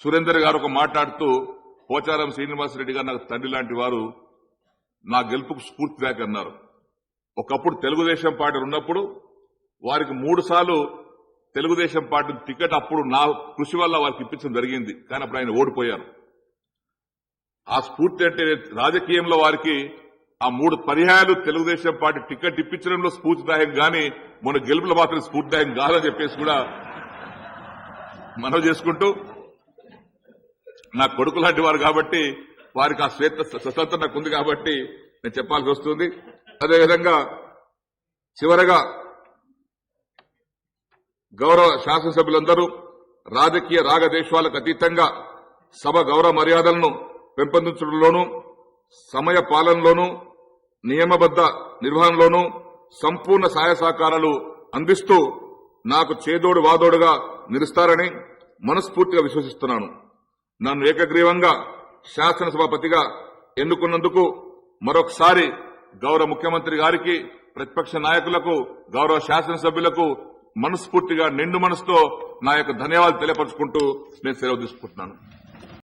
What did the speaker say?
సురేందర్ గారు ఒక మాట్లాడుతూ పోచారం శ్రీనివాసరెడ్డి గారు నాకు తండ్రి లాంటి వారు, నా గెలుపుకు స్ఫూర్తిదాయక అన్నారు. ఒకప్పుడు తెలుగుదేశం పార్టీ ఉన్నప్పుడు వారికి 3 సార్లు తెలుగుదేశం పార్టీ టికెట్ అప్పుడు నా కృషి వల్ల వారికి ఇప్పించడం జరిగింది. కానీ అప్పుడు ఆయన ఓడిపోయారు. ఆ స్ఫూర్తి అంటే రాజకీయంలో వారికి ఆ 3 పర్యాయాలు తెలుగుదేశం పార్టీ టికెట్ ఇప్పించడంలో స్ఫూర్తిదాయం గాని మన గెలుపులో మాత్రం స్ఫూర్తిదాయం కాదని చెప్పేసి కూడా మనవి చేసుకుంటూ, నా కొడుకు లాంటి వారు కాబట్టి వారికి ఆ స్వతంత్రం నాకు ఉంది కాబట్టి నేను చెప్పాల్సి వస్తుంది. అదేవిధంగా చివరగా గౌరవ శాసనసభ్యులందరూ రాజకీయ రాగద్వేషాలకు అతీతంగా సభ గౌరవ మర్యాదలను పెంపొందించడంలోనూ సమయ పాలనలోనూ నియమబద్ద నిర్వహణలోనూ సంపూర్ణ సహాయ సహకారాలు అందిస్తూ నాకు చేదోడు వాదోడుగా నిలుస్తారని మనస్ఫూర్తిగా విశ్వసిస్తున్నాను. నన్ను ఏకగ్రీవంగా శాసనసభాపతిగా ఎన్నుకున్నందుకు మరొకసారి గౌరవ ముఖ్యమంత్రి గారికి, ప్రతిపక్ష నాయకులకు, గౌరవ శాసనసభ్యులకు మనస్ఫూర్తిగా నిండు మనసుతో నా యొక్క ధన్యవాదాలు తెలియపరుచుకుంటూ నేను సెలవు తీసుకుంటున్నాను.